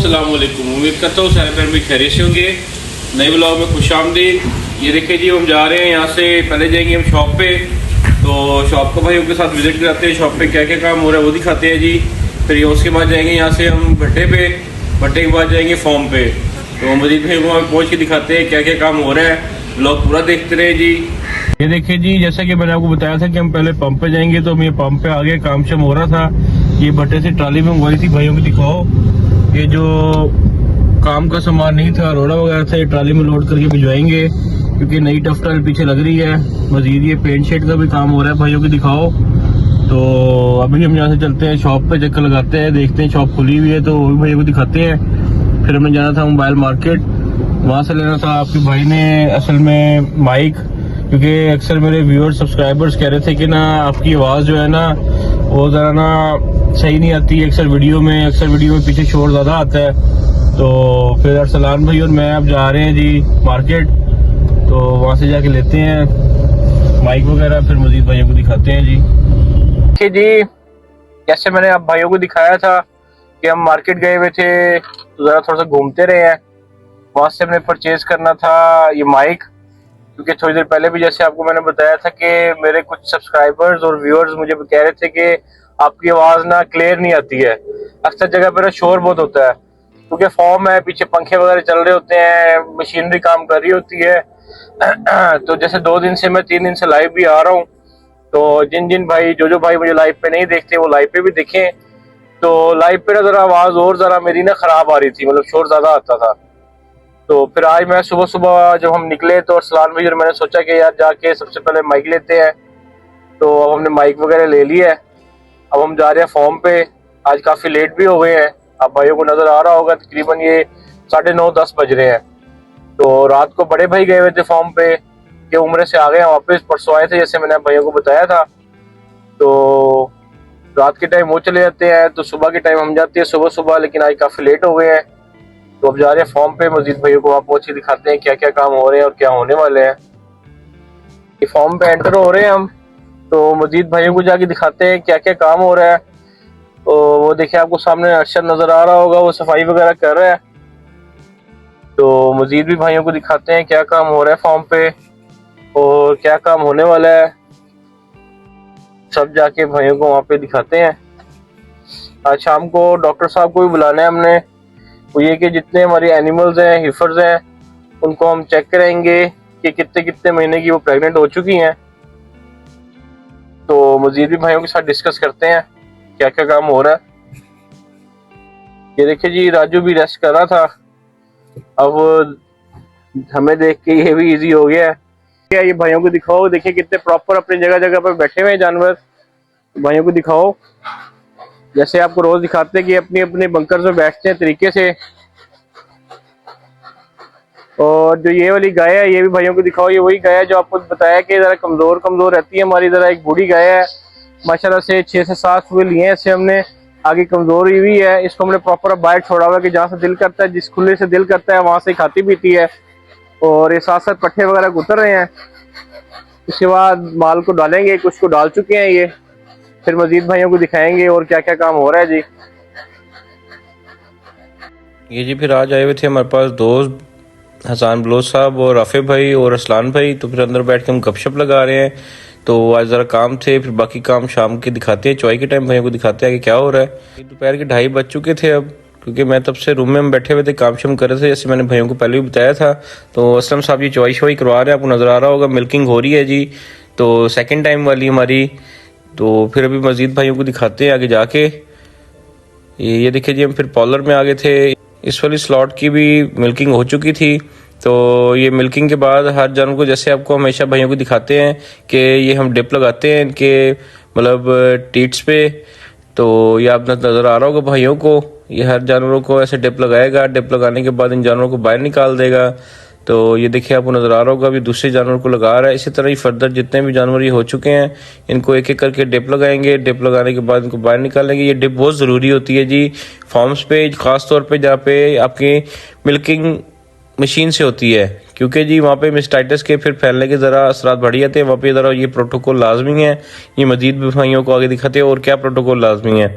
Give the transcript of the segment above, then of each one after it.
अस्सलाम वालेकुम। उम्मीद करता हूँ सारे फैमिली खैरियत से होंगे। नए ब्लॉग में खुशामदीद। ये देखिए जी, हम जा रहे हैं यहाँ से, पहले जाएंगे हम शॉप पे। तो शॉप को भाई उनके साथ विजिट कराते हैं, शॉप पे क्या क्या काम हो रहा है वो दिखाते हैं जी। फिर ये उसके बाद जाएंगे यहाँ से हम भट्टे पे, भट्टे के बाद जाएंगे फॉर्म पे। तो मजीद भाई को वहाँ पहुँच के दिखाते हैं क्या क्या काम हो रहा है। ब्लॉग पूरा देखते रहे जी। ये देखिए जी, जैसा कि मैंने आपको बताया था कि हम पहले पंप पे जाएंगे, तो हम ये पंप पे आगे काम शम हो रहा था। ये भट्टे से ट्राली में मंगवाई थी, भाइयों को दिखाओ। ये जो काम का सामान नहीं था, रोड़ा वगैरह था, ये ट्राली में लोड करके भिजवाएंगे क्योंकि नई टफ टाइल पीछे लग रही है। मजीद ये पेंट शेड का भी काम हो रहा है, भाइयों को दिखाओ। तो अभी हम यहाँ से चलते हैं शॉप पे, चक्कर लगाते हैं, देखते हैं शॉप खुली हुई है तो वो भी भाइयों को दिखाते हैं। फिर हमने जाना था मोबाइल मार्केट, वहाँ से लेना था आपके भाई ने असल में माइक, क्योंकि अक्सर मेरे व्यूअर्स सब्सक्राइबर्स कह रहे थे कि ना आपकी आवाज़ जो है ना वो ज़रा ना सही नहीं आती अक्सर वीडियो में पीछे शोर ज़्यादा आता है। तो फिर अरसलान भाई और मैं अब जा रहे हैं जी मार्केट, तो वहाँ से जाके लेते हैं माइक वगैरह, फिर मजीद भाइयों को दिखाते हैं जी। देखिए जी, जैसे मैंने आप भाइयों को दिखाया था कि हम मार्केट गए हुए थे, तो ज़रा थोड़ा सा घूमते रहे हैं। वहाँ से हमने परचेज करना था ये माइक, क्योंकि थोड़ी देर पहले भी जैसे आपको मैंने बताया था कि मेरे कुछ सब्सक्राइबर्स और व्यूअर्स मुझे कह रहे थे कि आपकी आवाज़ ना क्लियर नहीं आती है, अक्सर जगह पर शोर बहुत होता है, क्योंकि फॉर्म है, पीछे पंखे वगैरह चल रहे होते हैं, मशीनरी काम कर रही होती है। तो जैसे 2 दिन से मैं 3 दिन से लाइव भी आ रहा हूँ, तो जिन भाई जो भाई मुझे लाइव पे नहीं देखते वो लाइव पे भी देखें। तो लाइव पे ना ज़रा आवाज़ और ज़रा मेरी ना ख़राब आ रही थी, मतलब शोर ज़्यादा आता था। तो फिर आज मैं सुबह सुबह जब हम निकले तो अरसलान भाई और मैंने सोचा कि यार जाके सबसे पहले माइक लेते हैं। तो अब हमने माइक वगैरह ले लिया है, अब हम जा रहे हैं फॉर्म पे। आज काफ़ी लेट भी हो गए हैं, अब भाइयों को नज़र आ रहा होगा, तकरीबन ये 9:30-10 बज रहे हैं। तो रात को बड़े भाई गए हुए थे फॉर्म पे, कि उम्र से आ गए हैं वापस, परसों आए थे जैसे मैंने भाइयों को बताया था। तो रात के टाइम वो चले जाते हैं, तो सुबह के टाइम हम जाते हैं सुबह सुबह, लेकिन आज काफ़ी लेट हो गए हैं। तो अब जा रहे हैं फॉर्म पे, मजीद भाइयों को वहाँ पहुँच के दिखाते हैं क्या क्या काम हो रहे हैं और क्या होने वाले हैं। ये फॉर्म पे एंटर हो रहे हैं हम, तो मजीद भाइयों को जाके दिखाते हैं क्या क्या काम हो रहा है। तो वो देखिए आपको सामने अरशद नज़र आ रहा होगा, वो सफाई वगैरह कर रहा है। तो मजीद भी भाइयों को दिखाते हैं क्या काम हो रहा है फॉर्म पे और क्या काम होने वाला है, सब जाके भाइयों को वहाँ पे दिखाते हैं। आज शाम को डॉक्टर साहब को भी बुलाना है हमने, वो ये कि जितने हमारे एनिमल्स हैं, हिफर्स हैं, उनको हम चेक करेंगे कि कितने कितने महीने की वो प्रेग्नेंट हो चुकी हैं। तो मजीद भी भाइयों के साथ डिस्कस करते हैं क्या क्या काम हो रहा है। ये देखिए जी, राजू भी रेस्ट कर रहा था, अब हमें देख के ये भी इजी हो गया है। क्या ये भाइयों को दिखाओ, देखिए कितने प्रॉपर अपनी जगह जगह पर बैठे हुए हैं जानवर। भाइयों को दिखाओ, जैसे आपको रोज दिखाते हैं कि अपने अपने बंकर में बैठते हैं तरीके से। और जो ये वाली गाय है, ये भी भाइयों को दिखाओ, ये वही गाय है जो आपको बताया कि जरा कमजोर रहती है हमारी, जरा एक बूढ़ी गाय है, माशाल्लाह से 6 से 7 हुए लिए हैं इससे हमने, आगे कमजोर हुई है। इसको हमने प्रॉपर बाइट छोड़ा हुआ है कि जहाँ से दिल करता है, जिस खुले से दिल करता है वहां से खाती पीती है। और ये साथ साथ पट्टे वगैरह उतर रहे हैं। उसके बाद माल को डालेंगे, कुछ को डाल चुके हैं ये, फिर मजीद भाइयों को दिखाएंगे और क्या क्या काम हो रहा है जी। ये जी फिर आज आए हुए थे हमारे पास दोस्त हसन बलोच साहब और राफे भाई और असलान भाई, तो फिर अंदर बैठ के हम गपशप लगा रहे हैं। तो आज ज़रा काम थे, फिर बाकी काम शाम के दिखाते हैं, चाय के टाइम भाइयों को दिखाते हैं कि क्या हो रहा है। दोपहर के 2:30 बज चुके थे अब, क्योंकि मैं तब से रूम में हम बैठे हुए थे, काम शाम कर रहे थे, जैसे मैंने भाइयों को पहले भी बताया था। तो असलम साहब ये चाय शवाई करवा रहे हैं, आपको नज़र आ रहा होगा, मिल्किंग हो रही है जी, तो सेकेंड टाइम वाली हमारी। तो फिर अभी मजीद भाइयों को दिखाते हैं आगे जाके। ये देखिए जी, हम फिर पॉलर में आ गए थे, इस वाली स्लॉट की भी मिल्किंग हो चुकी थी। तो ये मिल्किंग के बाद हर जानवर को, जैसे आपको हमेशा भाइयों को दिखाते हैं कि ये हम डिप लगाते हैं इनके मतलब टीट्स पे। तो ये आप नज़र आ रहा होगा भाइयों को, ये हर जानवरों को ऐसे डिप लगाएगा, डिप लगाने के बाद इन जानवरों को बाहर निकाल देगा। तो ये देखिए आपको नज़र आ रहा होगा, अभी दूसरे जानवर को लगा रहा है। इसी तरह ही फर्दर जितने भी जानवर ये हो चुके हैं, इनको एक एक करके डिप लगाएंगे, डिप लगाने के बाद इनको बाहर निकालेंगे। ये डिप बहुत ज़रूरी होती है जी फार्म्स पे, ख़ास तौर पे जहाँ पे आपकी मिल्किंग मशीन से होती है, क्योंकि जी वहाँ पे मिस्टाइटिस के फिर फैलने के ज़रा असरात बढ़ जाते हैं। वहाँ पे ज़रा ये प्रोटोकॉल लाजमी है, ये मजीद भाइयों को आगे दिखाते हैं और क्या प्रोटोकॉल लाजमी है।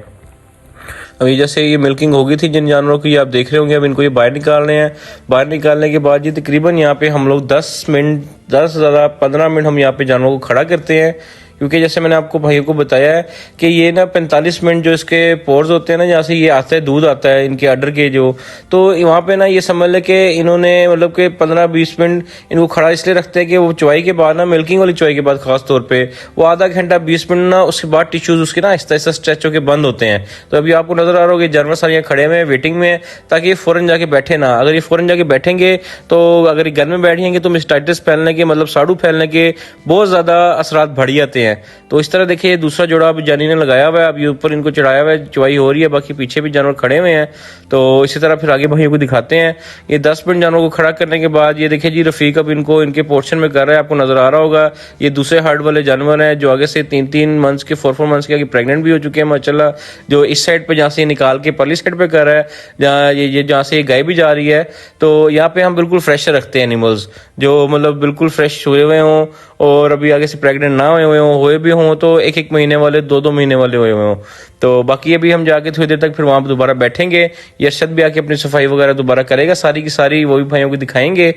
अभी जैसे ये मिल्किंग हो गई थी जिन जानवरों की, आप देख रहे होंगे। अब इनको ये बाहर निकाल रहे हैं। बाहर निकालने के बाद ये तकरीबन यहाँ पे हम लोग 10 मिनट 10 ज़्यादा 15 मिनट हम यहाँ पे जानवरों को खड़ा करते हैं, क्योंकि जैसे मैंने आपको भाइयों को बताया है कि ये ना 45 मिनट जो इसके पोर्स होते हैं ना, जहाँ से ये आता है दूध आता है इनके अडर के जो, तो वहाँ पे ना ये समझ ले कि इन्होंने मतलब कि 15-20 मिनट इनको खड़ा इसलिए रखते हैं कि वो चुवाई के बाद ना, मिल्किंग वाली चुवाई के बाद खास तौर पे वो आधा घंटा 20 मिनट ना, उसके बाद टिश्यूज उसके ना आहिस्ता आहिस्ता स्ट्रेच होकर बंद होते हैं। तो अभी आपको नजर आ रहा होगा जानवर सारे यहाँ खड़े हुए हैं वेटिंग में, ताकि ये फौरन जाके बैठे ना। अगर ये फौरन जाके बैठेंगे तो अगर ये घर में बैठेंगे तो मिस्टाइटिस फैलने के मतलब साड़ू फैलने के बहुत ज्यादा असरात बढ़ जाते हैं। तो इस तरह देखिए दूसरा जोड़ा अभी जानी ने लगाया हुआ है, अब ये ऊपर इनको चढ़ाया हुआ है, चुवाई हो रही है, बाकी पीछे भी जानवर खड़े हुए हैं। तो इसी तरह फिर आगे भाइयों को दिखाते हैं। ये 10 मिनट जानवरों को खड़ा करने के बाद ये देखिए जी रफीक अब इनको इनके पोर्शन में कर रहा है, आपको नजर आ रहा होगा। ये दूसरे हार्ड वाले जानवर हैं जो आगे से 3-3 मंथ्स के 4-4 मंथ्स के आगे प्रेग्नेंट भी हो चुके हैं माशाल्लाह। जो इस साइड पे जहाँ से निकाल के परली साइड पे कर रहा है, जहाँ ये जहाँ से ये गाय भी जा रही है, तो यहाँ पे हम बिल्कुल फ्रेश रखते हैं एनिमल्स, जो मतलब बिल्कुल फ्रेश हुए हुए हों और अभी आगे से प्रेग्नेंट ना हुए भी हों, तो 1-1 महीने वाले 2-2 महीने वाले हुए हों। तो बाकी अभी हम जाके थोड़ी देर तक फिर वहाँ पर दोबारा बैठेंगे। ये अरशद भी आके अपनी सफाई वगैरह दोबारा करेगा सारी की सारी, वो भी भाइयों को दिखाएंगे।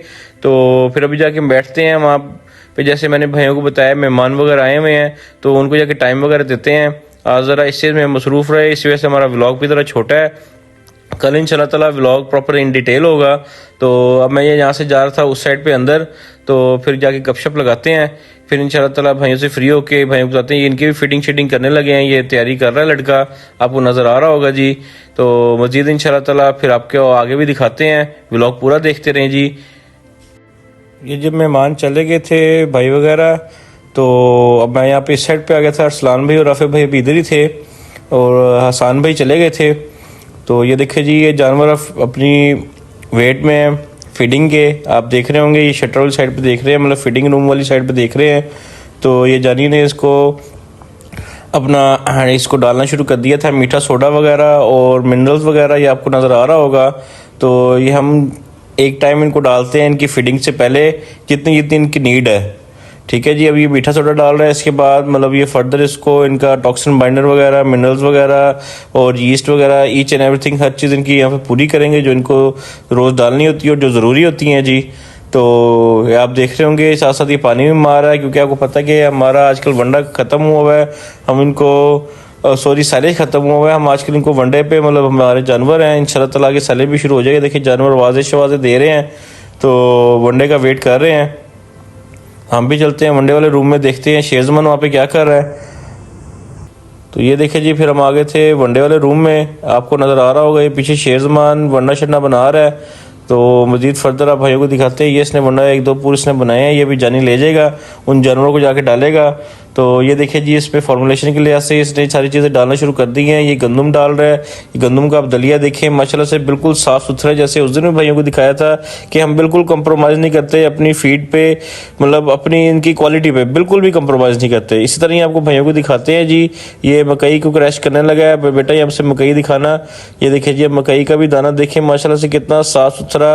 तो फिर अभी जाके हम बैठते हैं वहाँ पे। जैसे मैंने भाइयों को बताया मेहमान वगैरह आए हुए हैं, तो उनको जाके टाइम वगैरह देते हैं। आज ज़रा इस चीज़ में मसरूफ़ रहे, इस वजह से हमारा व्लॉग भी ज़रा छोटा है। कल इंशाल्लाह ताला व्लॉग प्रॉपर इन डिटेल होगा। तो अब मैं ये यहाँ से जा रहा था उस साइड पे अंदर, तो फिर जाके गपशप लगाते हैं। फिर इंशाल्लाह ताला भाइयों से फ्री होके भाइयों को बताते हैं। ये इनकी भी फिटिंग शिटिंग करने लगे हैं, ये तैयारी कर रहा है लड़का, आपको नज़र आ रहा होगा जी। तो मज़ीद इंशाल्लाह ताला फिर आपके आगे भी दिखाते हैं, व्लॉग पूरा देखते रहें जी। ये जब मेहमान चले गए थे भाई वगैरह, तो अब मैं यहाँ पे इस साइड पे आ गया था। अरसलान भाई और राफे भाई अभी इधर ही थे और हसान भाई चले गए थे। तो ये देखिए जी ये जानवर अपनी वेट में फीडिंग के आप देख रहे होंगे, ये शटर वाली साइड पे देख रहे हैं, मतलब फीडिंग रूम वाली साइड पे देख रहे हैं। तो ये जानी ने इसको अपना इसको डालना शुरू कर दिया था, मीठा सोडा वगैरह और मिनरल्स वगैरह, ये आपको नज़र आ रहा होगा। तो ये हम एक टाइम इनको डालते हैं इनकी फीडिंग से पहले, जितनी जितनी इनकी नीड है, ठीक है जी। अब ये मीठा सोडा डाल रहा है, इसके बाद मतलब ये फर्दर इसको इनका टॉक्सिन बाइंडर वगैरह, मिनरल्स वगैरह और यीस्ट वगैरह, ईच एंड एवरीथिंग हर चीज़ इनकी यहाँ पे पूरी करेंगे जो इनको रोज़ डालनी होती है और जो ज़रूरी होती हैं जी। तो आप देख रहे होंगे साथ साथ ये पानी भी मार रहा है, क्योंकि आपको पता है कि हमारा आजकल वंडा ख़त्म हुआ है, हम इनको साइलेज ख़त्म हुआ हुआ है, हम आजकल इनको वनडे पे मतलब हमारे जानवर हैं, इंशाल्लाह ताला के साइलेज भी शुरू हो जाएगा। देखिए जानवर आवाज़ें शवाज़ें दे रहे हैं, तो वनडे का वेट कर रहे हैं। हम भी चलते हैं वनडे वाले रूम में, देखते हैं शेरजमान वहाँ पे क्या कर रहा है। तो ये देखिए जी फिर हम आ गए थे वनडे वाले रूम में, आपको नज़र आ रहा होगा ये पीछे शेरजमान वंडा शंडा बना रहा है। तो मज़ीद फर्दर आप भाइयों को दिखाते हैं। ये इसने वंडा 1-2 पूरे इसने बनाए हैं, ये भी जानी ले जाएगा, उन जानवरों को जाके डालेगा। तो ये देखिए जी इस पे फॉर्मुलेशन के लिहाज से इसने सारी चीज़ें डालना शुरू कर दी हैं। ये गंदम डाल रहा है, ये गंदम का आप दलिया देखें माशाल्लाह से बिल्कुल साफ़ सुथरा है। जैसे उस दिन में भाइयों को दिखाया था कि हम बिल्कुल कंप्रोमाइज़ नहीं करते अपनी फीड पे, मतलब अपनी इनकी क्वालिटी पे बिल्कुल भी कंप्रोमाइज़ नहीं करते। इसी तरह ही आपको भाइयों को दिखाते हैं जी। ये मकई को क्रैश करने लगा है बेटा, ये हमसे मकई दिखाना। ये देखिए जी अब मकई का भी दाना देखें माशाल्लाह से कितना साफ़ सुथरा,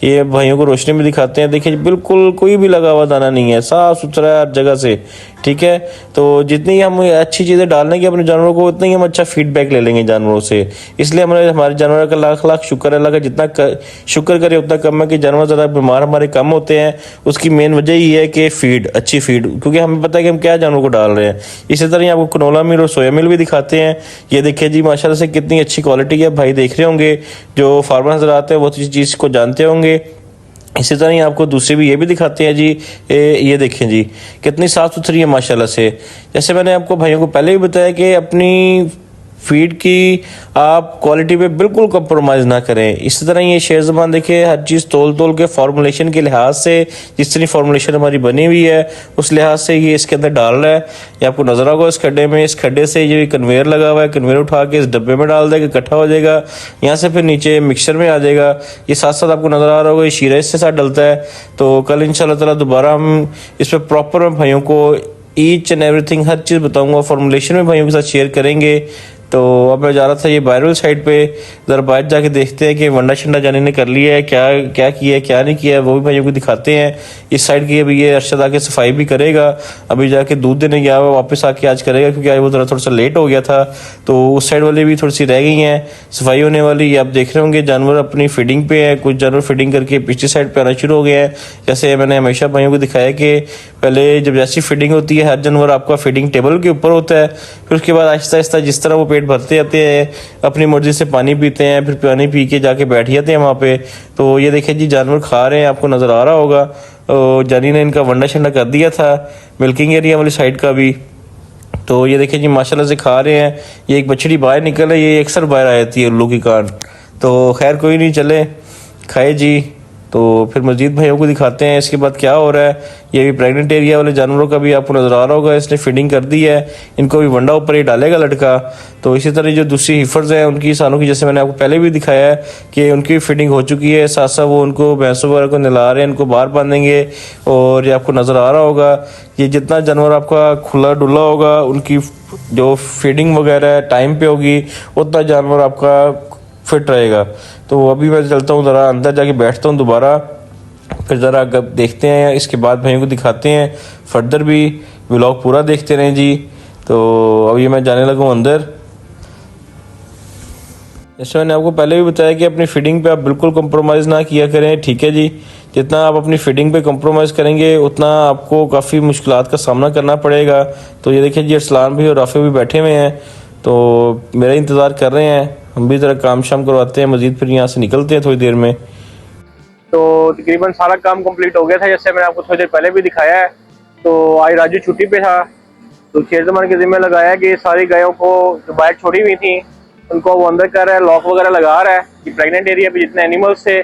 ये भाइयों को रोशनी में दिखाते हैं। देखिए बिल्कुल कोई भी लगा हुआ दाना नहीं है, साफ़ सुथरा हर जगह से, ठीक है। तो जितनी हम अच्छी चीज़ें डालेंगे अपने जानवरों को, उतना ही हम अच्छा फीडबैक ले लेंगे जानवरों से। इसलिए हमारे जानवरों का लाख लाख शुक्र है, अल्लाह का जितना शुक्र करे उतना कम है कि जानवर ज़्यादा बीमार हमारे कम होते हैं। उसकी मेन वजह ये है कि फीड, अच्छी फीड, क्योंकि हमें पता है कि हम क्या जानवरों को डाल रहे हैं। इसी तरह आपको कनोला मिल और सोया मिल भी दिखाते हैं। ये देखिए जी माशाल्लाह से कितनी अच्छी क्वालिटी है, भाई देख रहे होंगे, जो फार्मर नजर आते हैं वो चीज़ को जानते होंगे। इसी तरह ही आपको दूसरी भी ये भी दिखाते हैं जी। ये देखें जी कितनी साफ़ सुथरी है माशाल्लाह से। जैसे मैंने आपको भाइयों को पहले भी बताया कि अपनी फीड की आप क्वालिटी पे बिल्कुल कंप्रोमाइज़ ना करें। इसी तरह ये शेरजमान देखिए हर चीज़ तोल के फॉर्मुलेशन के लिहाज से, जिस तरह फॉर्मुलेशन हमारी बनी हुई है उस लिहाज से ये इसके अंदर डाल रहा है। ये आपको नजर आएगा इस खड्डे में, इस खड्डे से ये कन्वेयर लगा हुआ है, कन्वेयर उठा के इस डब्बे में डाल देगा, इकट्ठा हो जाएगा, यहाँ से फिर नीचे मिक्सचर में आ जाएगा। ये साथ साथ आपको नजर आ रहा होगा ये शीरा इससे साथ डलता है। तो कल इंशाल्लाह ताला दोबारा हम इस पर प्रॉपर भाइयों को ईच एंड एवरीथिंग हर चीज़ बताऊंगा, फॉर्मुलेशन में भाइयों के साथ शेयर करेंगे। तो अब मैं जा रहा था ये बायरल साइड पे, ज़रा बाहर जाके देखते हैं कि वंडा शंडा जाने ने कर लिया है, क्या क्या किया है क्या नहीं किया है, वो भी भाइयों को दिखाते हैं। इस साइड की अभी ये अरशद आके सफाई भी करेगा, अभी जाके दूध देने गया हुआ, वापस आके आज करेगा क्योंकि आज वो थोड़ा सा लेट हो गया था। तो उस साइड वाली भी थोड़ी सी रह गई हैं सफाई होने वाली। आप देख रहे होंगे जानवर अपनी फीडिंग पे है, कुछ जानवर फीडिंग करके पिछली साइड पे आना शुरू हो गए हैं। जैसे मैंने हमेशा भाइयों को दिखाया कि पहले जब जैसी फीडिंग होती है हर जानवर आपका फीडिंग टेबल के ऊपर होता है, फिर उसके बाद आहिस्ता आहिस्ता जिस तरह वो पेट भरते जाते हैं अपनी मर्जी से पानी पीते हैं, फिर पानी पी के जाके बैठ जाते हैं वहाँ पे। तो ये देखिए जी जानवर खा रहे हैं, आपको नज़र आ रहा होगा। जानी ने इनका वंडा शंडा कर दिया था मिल्किंग एरिया वाली साइड का भी। तो ये देखिए जी माशाल्लाह से खा रहे हैं। ये एक बछड़ी बाहर निकल है, ये अक्सर बाहर आ जाती है उल्लू की कान। तो खैर कोई नहीं, चले खाए जी। तो फिर मजीद भाइयों को दिखाते हैं इसके बाद क्या हो रहा है। ये भी प्रेग्नेंट एरिया वाले जानवरों का भी आपको नज़र आ रहा होगा, इसने फीडिंग कर दी है, इनको भी वंडा ऊपर ही डालेगा लड़का। तो इसी तरह जो दूसरी हिफर्स हैं उनकी सानों की, जैसे मैंने आपको पहले भी दिखाया है कि उनकी फीडिंग हो चुकी है, साथ साथ वो उनको भैंसों वगैरह को नहला रहे हैं, इनको बाहर बांधेंगे। और ये आपको नज़र आ रहा होगा ये जितना जानवर आपका खुला डुला होगा उनकी जो फीडिंग वगैरह टाइम पे होगी उतना जानवर आपका फिट रहेगा। तो अभी मैं चलता हूँ ज़रा अंदर जाके बैठता हूँ दोबारा, फिर ज़रा देखते हैं इसके बाद भाइयों को दिखाते हैं फर्दर भी। व्लॉग पूरा देखते रहें जी। तो अभी मैं जाने लगा हूँ अंदर। जैसे मैंने आपको पहले भी बताया कि अपनी फीडिंग पे आप बिल्कुल कंप्रोमाइज़ ना किया करें, ठीक है जी। जितना आप अपनी फीडिंग पे कंप्रोमाइज़ करेंगे उतना आपको काफ़ी मुश्किलात का सामना करना पड़ेगा। तो ये देखिए जी अरसलान भी और राफे भी बैठे हुए हैं, तो मेरा इंतज़ार कर रहे हैं। हम भी ज़रा काम शाम करवाते हैं मज़ीद, फिर यहाँ से निकलते हैं थोड़ी देर में। तो तकरीबन सारा काम कंप्लीट हो गया था, जैसे मैंने आपको थोड़ी देर पहले भी दिखाया है। तो आज राजू छुट्टी पे था, तो शेरजमान के जिम्मे लगाया कि सारी गायों को जो बाहर छोड़ी हुई थी उनको वो अंदर कर रहा है, लॉक वगैरह लगा रहा है कि प्रेग्नेंट एरिया पे जितने एनिमल्स थे।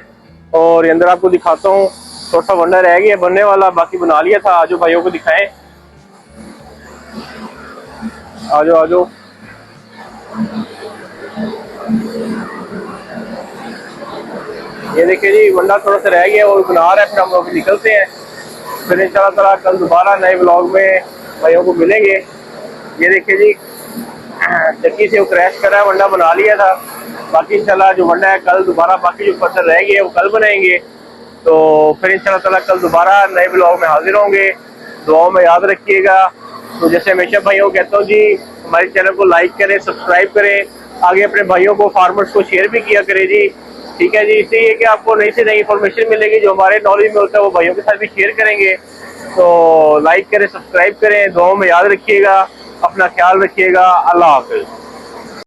और ये अंदर आपको दिखाता हूँ, थोड़ा सा वंडा रह गया बनने वाला, बाकी बना लिया था। आजो भाइयों को दिखाएं, आजो आजो। ये देखिए जी वंडा थोड़ा सा रह गया और बना रहा है, फिर हम लोग निकलते हैं। फिर इंशाल्लाह ताला कल दोबारा नए व्लॉग में भाइयों को मिलेंगे। ये देखिए जी चक्की से वो क्रैश कर रहा है, वंडा बना लिया था। बाकी इंशाल्लाह जो वंडा है कल दोबारा, बाकी जो फसल रह गए वो कल बनाएंगे। तो फिर इंशाल्लाह ताला कल दोबारा नए व्लॉग में हाजिर होंगे। दुआओं में याद रखिएगा। तो जैसे हमेशा भाइयों को कहता हूँ जी, हमारे चैनल को लाइक करें, सब्सक्राइब करें, आगे अपने भाइयों को फार्मर्स को शेयर भी किया करें जी, ठीक है जी। इससे ये कि आपको नई से नई इन्फॉर्मेशन मिलेगी, जो हमारे नॉलेज में होता है वो भाइयों के साथ भी शेयर करेंगे। तो लाइक करें, सब्सक्राइब करें, दुआओं में याद रखिएगा, अपना ख्याल रखिएगा। अल्लाह हाफिज़।